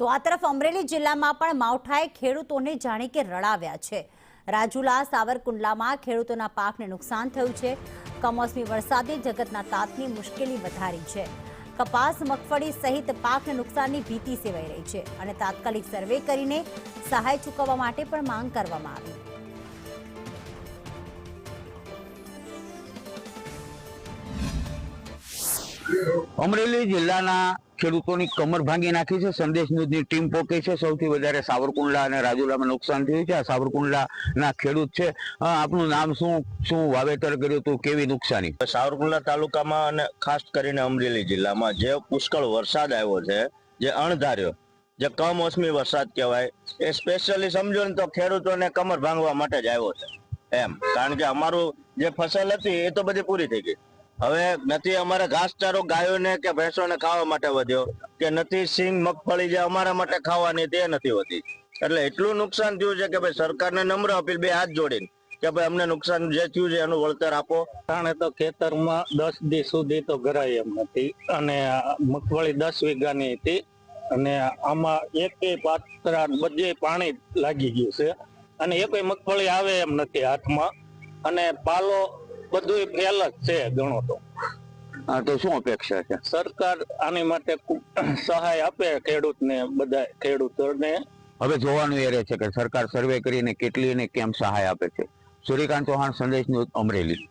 તો આ તરફ અમરેલી જિલ્લામાં પણ માવઠાએ ખેડૂતોને જાણે કે રડાવ્યા છે। રાજુલા સાવરકુંડલામાં ખેડૂતોના પાકને નુકસાન થયું છે। કમોસમી વરસાદે જગતના તાતની મુશ્કેલી વધારી છે। કપાસ, મગફળી સહિત પાકને નુકસાનની ભીતિ સેવાઈ રહી છે અને તાત્કાલિક સર્વે કરીને સહાય ચૂકવવા માટે પણ માંગ કરવામાં આવી। અમરેલી જિલ્લાના ખેડૂતોની કમર ભાંગી નાખી છે। સંદેશ ન્યૂઝની ટીમ પહોંચી છે। સૌથી વધારે સાવરકુંડલા અને રાજુલામાં નુકસાન થયું છે। આ સાવરકુંડલાના ખેડૂત છે। આપનું નામ શું વાવેતર કર્યું હતું, કેવી નુકસાની? સાવરકુંડલા તાલુકામાં અને ખાસ કરીને અમરેલી જિલ્લામાં જે પુષ્કળ વરસાદ આવ્યો છે, જે અણધાર્યો, જે કમોસમી વરસાદ કહેવાય, એ સ્પેશિયલી સમજો ને તો ખેડૂતોને કમર ભાંગવા માટે જ આવ્યો છે એમ। કારણ કે અમારું જે ફસલ હતી એ તો બધી પૂરી થઈ ગઈ। હવે નથી અમારે ઘાસચારો ગાયોને કે ભેંસોને ખાવા માટે વધ્યો, કે નથી સિંગ મગફળી જે અમારા માટે ખાવાની તે નથી હોતી। એટલે એટલું નુકસાન થયું છે કે ભાઈ સરકારને નમ્ર અપીલ, બે હાથ જોડીને, કે ભાઈ અમને નુકસાન જે થયું છે એનું વળતર આપો। કારણ તો ખેતરમાં 10 દી સુધી તો ગરાય એમ નથી અને મગફળી 10 વીઘાની હતી અને આમાં એકેય પાત્રા બધે પાણી લાગી ગયું છે અને એકેય મગફળી આવે એમ નથી હાથમાં અને પાલો બધું ફેલ જ છે ગણો તો। તો શું અપેક્ષા છે? સરકાર આની માટે સહાય આપે ખેડૂતને, બધા ખેડૂતોને। હવે જોવાનું એ રહે છે કે સરકાર સર્વે કરીને કેટલી અને કેમ સહાય આપે છે। સૂર્યકાંત ચૌહાણ, સંદેશ ન્યૂઝ, અમરેલી।